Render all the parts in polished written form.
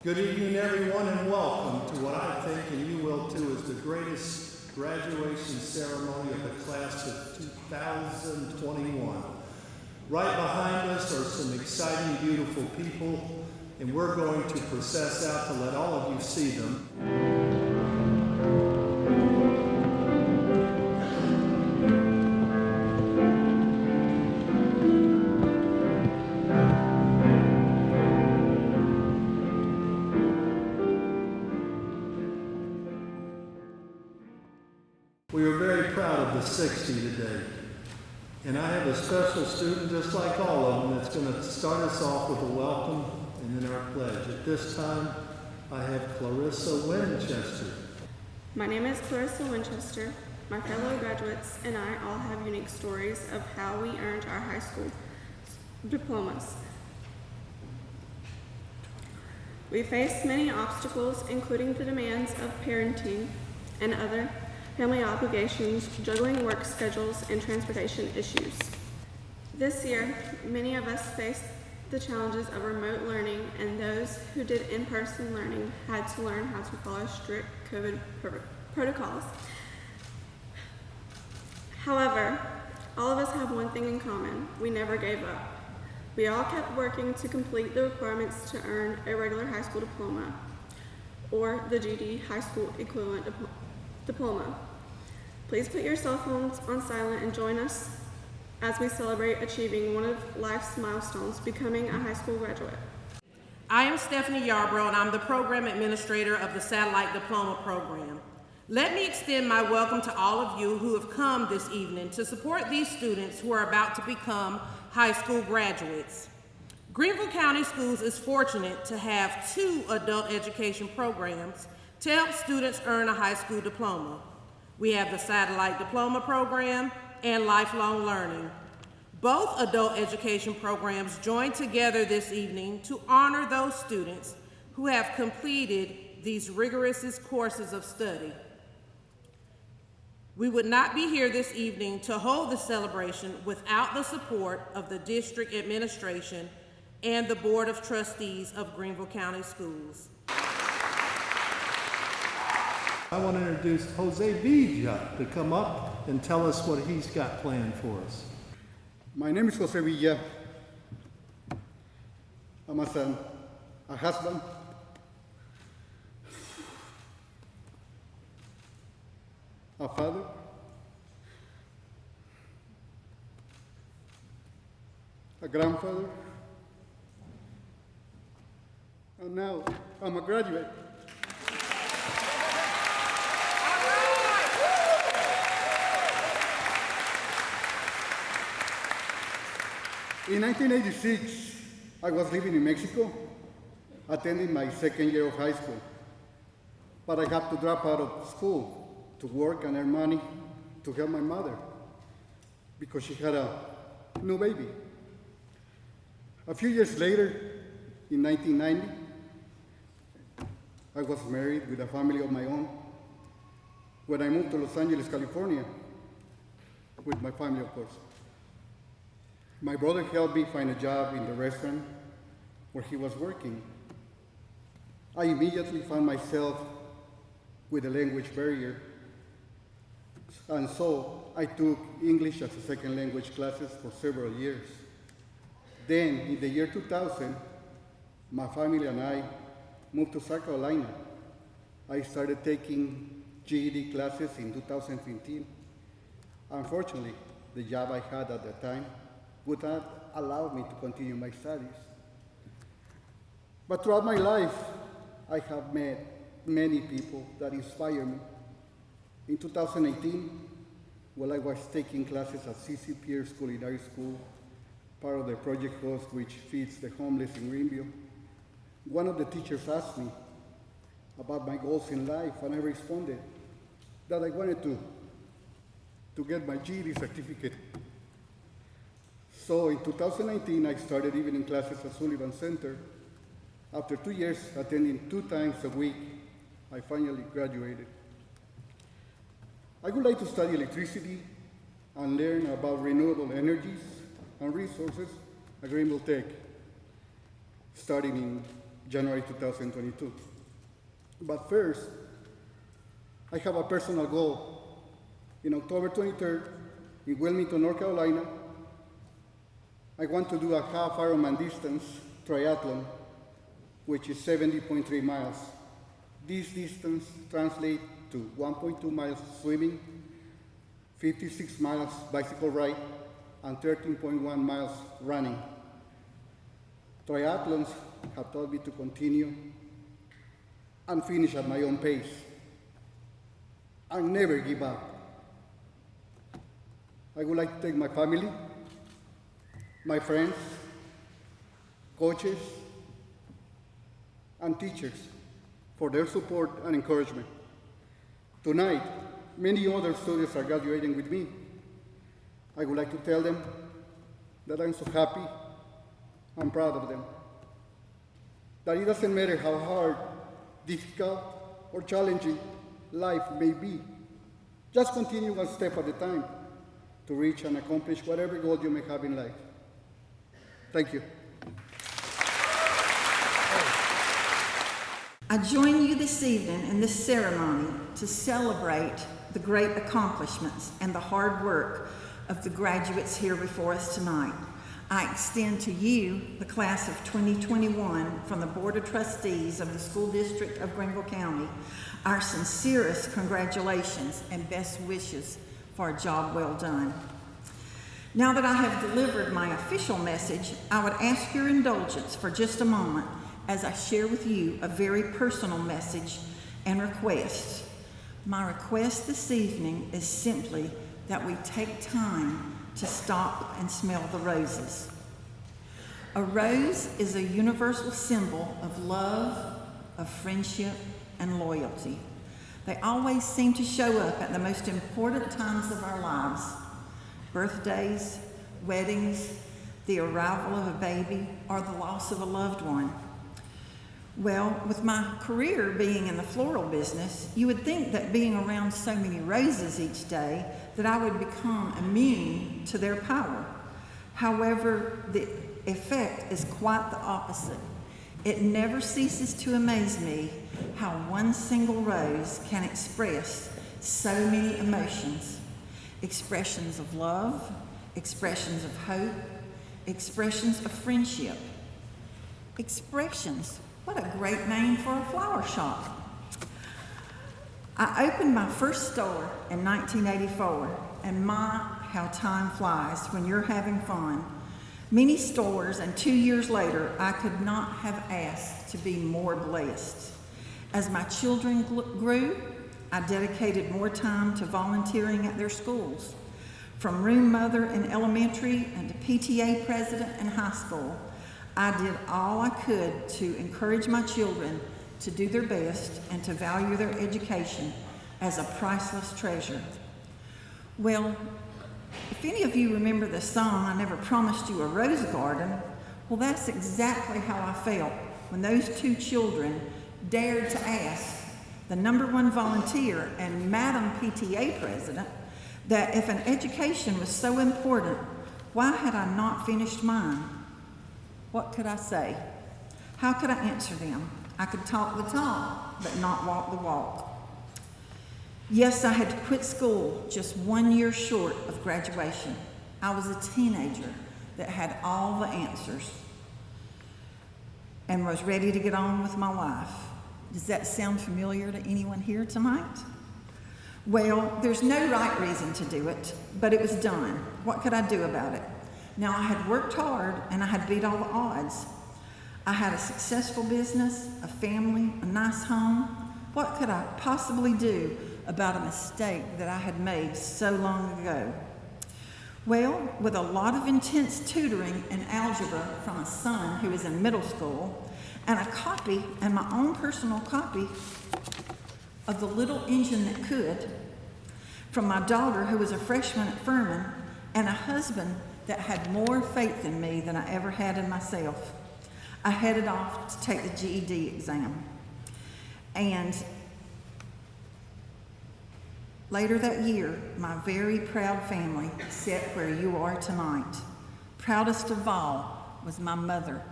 Good evening, everyone, and welcome to what I think, and you will too, is the greatest graduation ceremony of the class of 2021. Right behind us are some exciting, beautiful people, and we're going to process out to let all of you see them. We are very proud of the 60 today. And I have a special student, just like all of them, that's going to start us off with a welcome and then our pledge. At this time, I have Clarissa Winchester. My name is Clarissa Winchester. My fellow graduates and I all have unique stories of how we earned our high school diplomas. We faced many obstacles, including the demands of parenting and other family obligations, juggling work schedules, and transportation issues. This year, many of us faced the challenges of remote learning, and those who did in-person learning had to learn how to follow strict COVID protocols. However, all of us have one thing in common: we never gave up. We all kept working to complete the requirements to earn a regular high school diploma, or the GD high school equivalent diploma. Please put your cell phones on silent and join us as we celebrate achieving one of life's milestones, becoming a high school graduate. I am Stephanie Yarbrough, and I'm the Program Administrator of the Satellite Diploma Program. Let me extend my welcome to all of you who have come this evening to support these students who are about to become high school graduates. Greenville County Schools is fortunate to have 2 adult education programs to help students earn a high school diploma. We have the Satellite Diploma Program and Lifelong Learning. Both adult education programs join together this evening to honor those students who have completed these rigorous courses of study. We would not be here this evening to hold the celebration without the support of the district administration and the Board of Trustees of Greenville County Schools. I want to introduce Jose Villa to come up and tell us what he's got planned for us. My name is Jose Villa. I'm a son, a husband, a father, a grandfather, and now I'm a graduate. In 1986, I was living in Mexico, attending my second year of high school. But I had to drop out of school to work and earn money to help my mother because she had a new baby. A few years later, in 1990, I was married with a family of my own when I moved to Los Angeles, California, with my family, of course. My brother helped me find a job in the restaurant where he was working. I immediately found myself with a language barrier, and so I took English as a second language classes for several years. Then, in the year 2000, my family and I moved to South Carolina. I started taking GED classes in 2015. Unfortunately, the job I had at the time would not allow me to continue my studies. But throughout my life, I have met many people that inspire me. In 2018, while I was taking classes at C.C. Pierce Culinary School, part of the Project Host, which feeds the homeless in Greenville, one of the teachers asked me about my goals in life, and I responded that I wanted to get my GED certificate. So in 2019, I started evening classes at Sullivan Center. After 2 years attending 2 times a week, I finally graduated. I would like to study electricity and learn about renewable energies and resources at Greenville Tech, starting in January 2022. But first, I have a personal goal. In October 23rd, in Wilmington, North Carolina, I want to do a half Ironman distance triathlon, which is 70.3 miles. This distance translates to 1.2 miles swimming, 56 miles bicycle ride, and 13.1 miles running. Triathlons have taught me to continue and finish at my own pace and never give up. I would like to thank my family, my friends, coaches, and teachers for their support and encouragement. Tonight, many other students are graduating with me. I would like to tell them that I'm so happy and proud of them. That it doesn't matter how hard, difficult, or challenging life may be. Just continue one step at a time to reach and accomplish whatever goal you may have in life. Thank you. I join you this evening in this ceremony to celebrate the great accomplishments and the hard work of the graduates here before us tonight. I extend to you, the class of 2021, from the Board of Trustees of the School District of Greenville County, our sincerest congratulations and best wishes for a job well done. Now that I have delivered my official message, I would ask your indulgence for just a moment as I share with you a very personal message and request. My request this evening is simply that we take time to stop and smell the roses. A rose is a universal symbol of love, of friendship, and loyalty. They always seem to show up at the most important times of our lives: birthdays, weddings, the arrival of a baby, or the loss of a loved one. Well, with my career being in the floral business, you would think that being around so many roses each day that I would become immune to their power. However, the effect is quite the opposite. It never ceases to amaze me how one single rose can express so many emotions. Expressions of love, expressions of hope, expressions of friendship. Expressions. What a great name for a flower shop. I opened my first store in 1984, and my, how time flies when you're having fun. Many stores, and 2 years later, I could not have asked to be more blessed. As my children grew, I dedicated more time to volunteering at their schools. From room mother in elementary and to PTA president in high school, I did all I could to encourage my children to do their best and to value their education as a priceless treasure. Well, if any of you remember the song, I Never Promised You a Rose Garden, well, that's exactly how I felt when those two children dared to ask the #1 volunteer and Madam PTA president that if an education was so important, why had I not finished mine? What could I say? How could I answer them? I could talk the talk, but not walk the walk. Yes, I had to quit school just 1 year short of graduation. I was a teenager that had all the answers and was ready to get on with my life. Does that sound familiar to anyone here tonight? Well, there's no right reason to do it, but it was done. What could I do about it? Now, I had worked hard and I had beat all the odds. I had a successful business, a family, a nice home. What could I possibly do about a mistake that I had made so long ago? Well, with a lot of intense tutoring in algebra from a son who was in middle school, and a copy, and my own personal copy of The Little Engine That Could, from my daughter who was a freshman at Furman, and a husband that had more faith in me than I ever had in myself, I headed off to take the GED exam. And later that year, my very proud family sat where you are tonight. Proudest of all was my mother,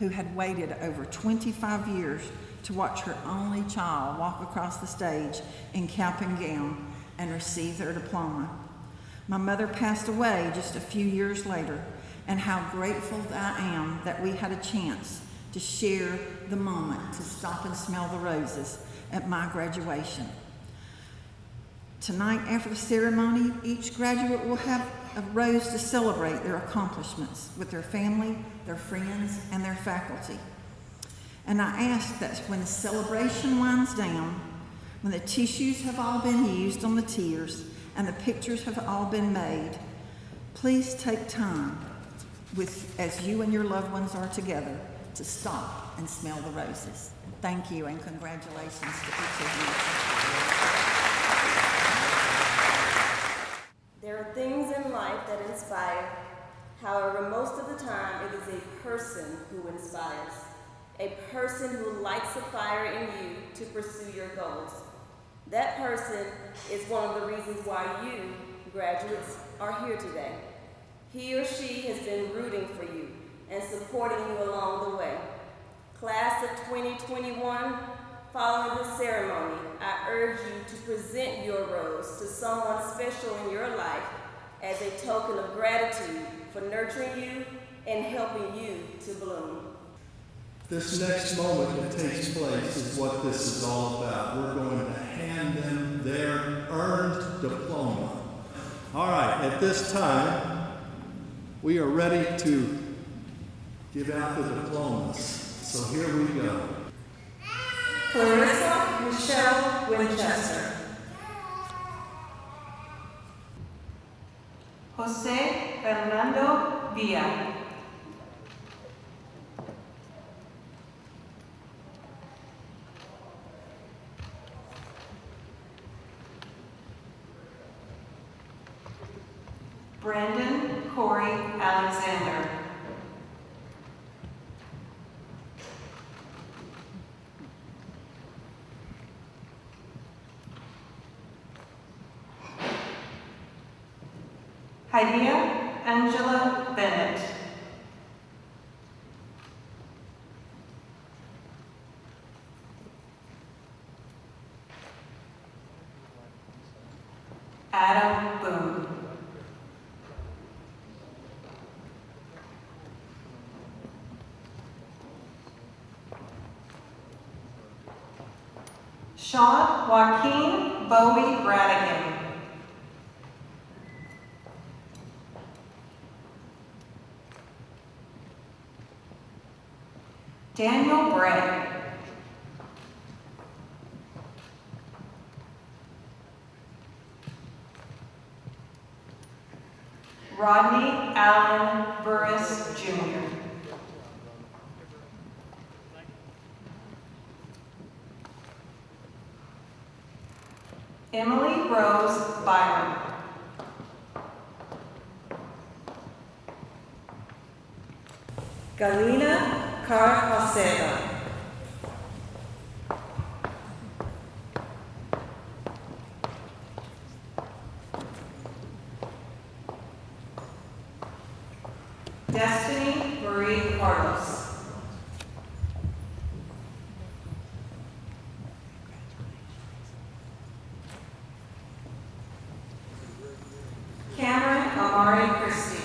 who had waited over 25 years to watch her only child walk across the stage in cap and gown and receive their diploma. My mother passed away just a few years later, and how grateful I am that we had a chance to share the moment to stop and smell the roses at my graduation. Tonight, after the ceremony, each graduate will have a rose to celebrate their accomplishments with their family, their friends, and their faculty. And I ask that when the celebration winds down, when the tissues have all been used on the tears and the pictures have all been made, please take time as you and your loved ones are together to stop and smell the roses. Thank you and congratulations to each of you. There are things in life that inspire. However, most of the time it is a person who inspires. A person who lights a fire in you to pursue your goals. That person is one of the reasons why you, graduates, are here today. He or she has been rooting for you and supporting you along the way. Class of 2021, following this ceremony, I urge you to present your rose to someone special in your life as a token of gratitude for nurturing you and helping you to bloom. This next moment that takes place is what this is all about. We're going to hand them their earned diploma. All right, at this time, we are ready to give out the diplomas. So here we go. Clarissa Michelle Winchester. Jose Fernando Villa. Brandon Corey Alexander. Haidia Angela Bennett. Adam Boone. Sean Joaquin Bowie Bradigan. Daniel Bray. Rodney Allen Burris Jr. Emily Rose Byron. Galina Carcasera. Destiny Marie Carlos. Cameron Amari Christie.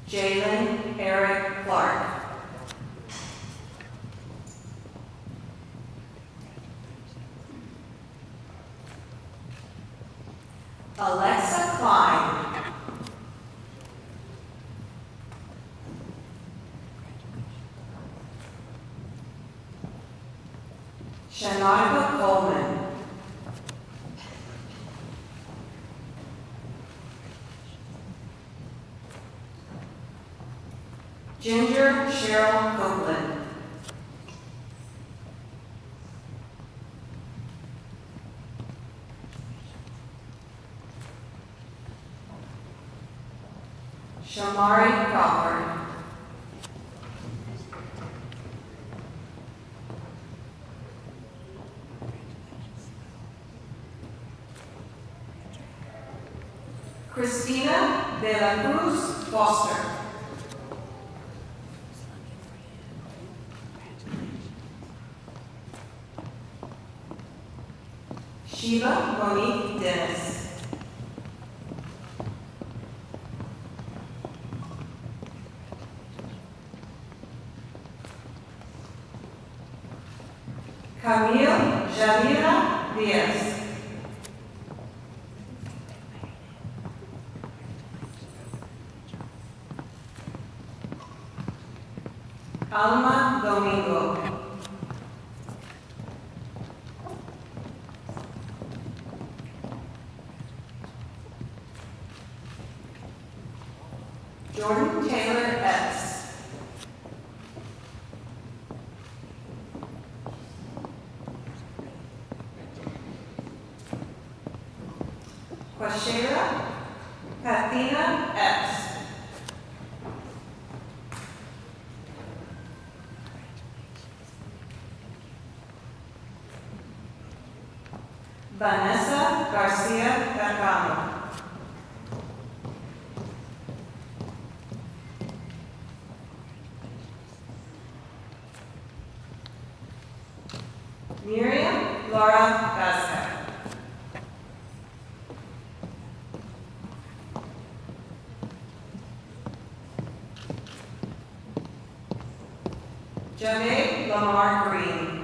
Jalen Eric Clark. Alexa Klein. Shanonica Coleman. Ginger Cheryl Copeland. Shamari Crawford. Christina de la Cruz Foster. Sheila Monique Dennis. Camille Javira Diaz. Alma Domingo. Jordan Taylor Epps. Quashera Kathina Epps. Vanessa Garcia Gargano. Miriam Laura Gasca. Janae Lamar Green.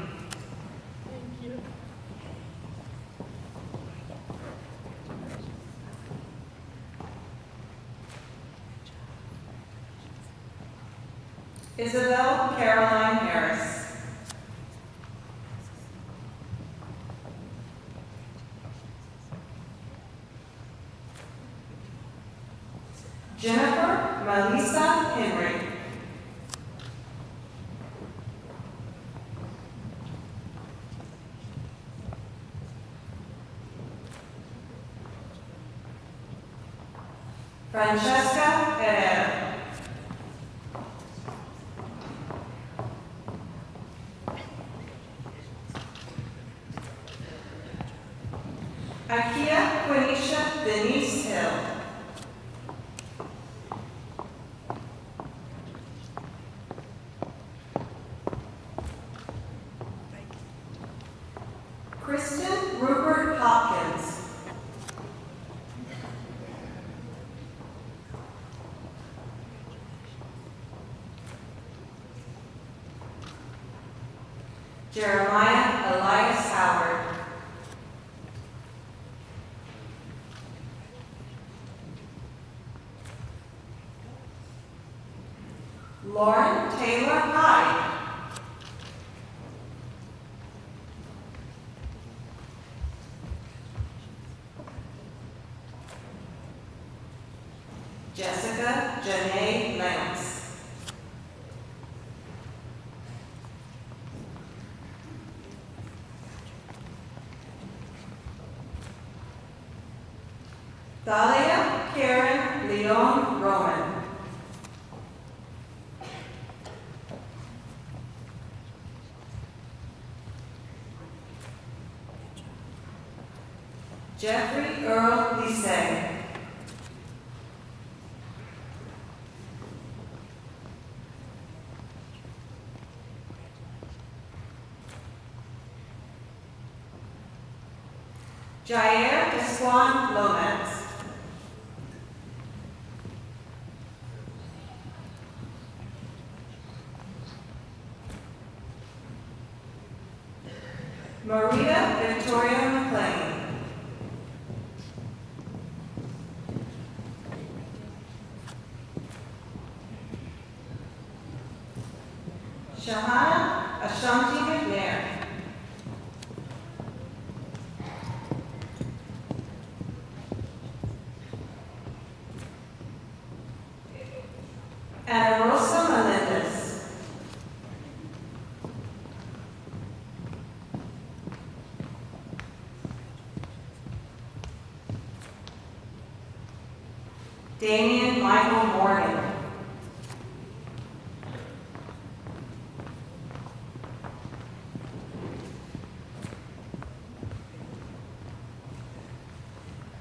Isabel Caroline Harris. Jennifer Melissa Henry. Francesca Herrera. Akia Quenisha Denise Hill. Kristen Rupert Hopkins. Jeremiah Elias Howard. Lauren Taylor Hyde. Jessica Janae Lance. Thalia Karen Leon Roman. Jeffrey Earl Lisay. Jair Desquan Lomez. Maria Victoria McLean. Shahana Ashanti McNair. Ana Rosa Melendez. Damian Michael Morgan.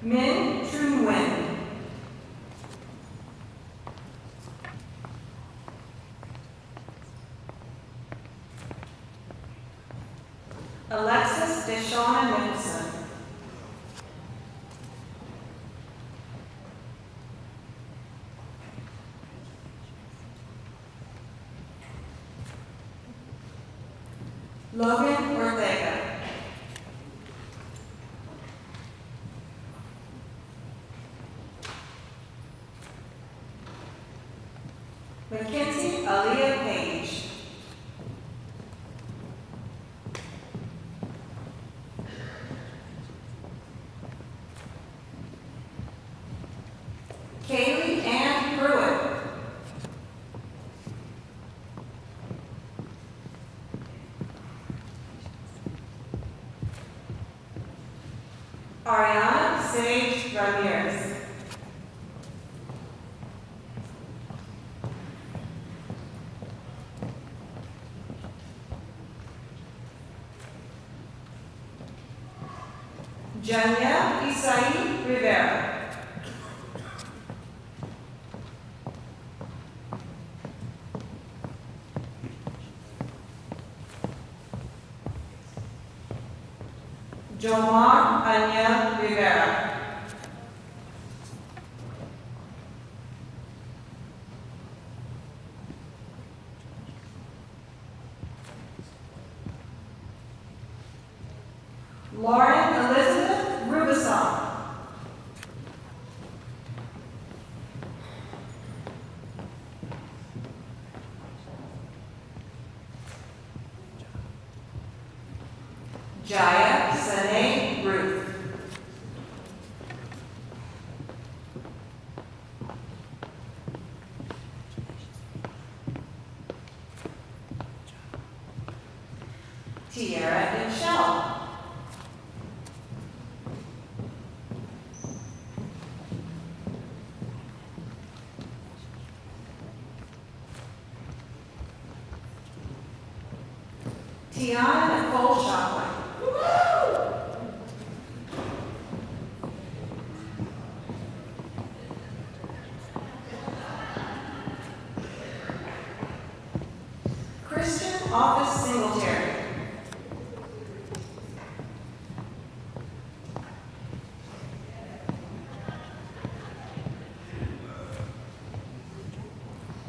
Min Trun Nguyen. Ariana Sage Ramirez. Jania Isai Rivera. Jomar Anya Rivera. Lauren Elizabeth Rubison. Jaya Sane Ruth. Tierra Michelle. Tiana Nicole Shockley. Christian Office Singletary.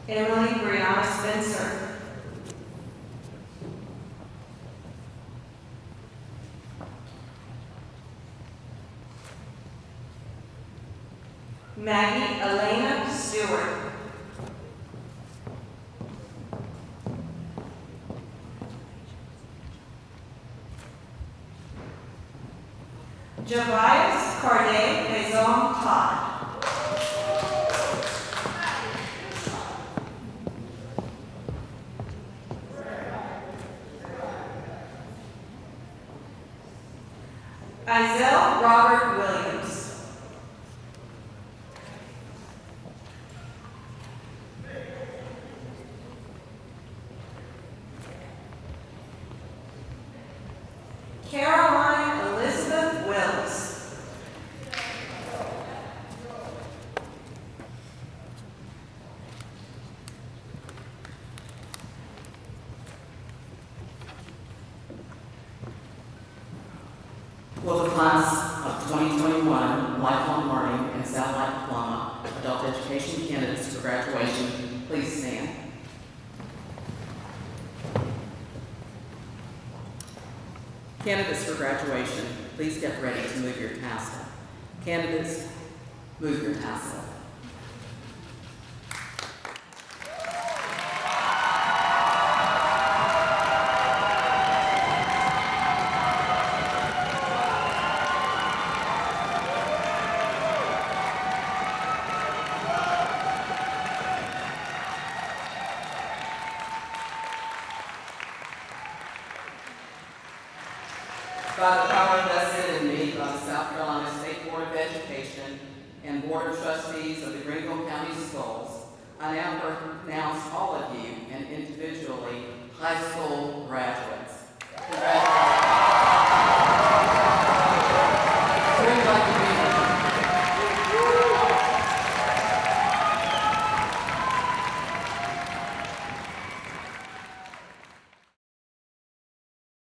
Emily Brianna Spencer. Maggie Elena Stewart. Javias Cardet Maison Todd. Isel Robert Williams. Caroline Elizabeth Wills. Will the class of 2021 Lifelong Learning and Satellite Diploma Adult Education candidates for graduation please stand? Candidates for graduation, please get ready to move your tassel. Candidates, move your tassel. By the power vested in me by the South Carolina State Board of Education and Board of Trustees of the Greenville County Schools, I now pronounce all of you and individually high school graduates. Congratulations.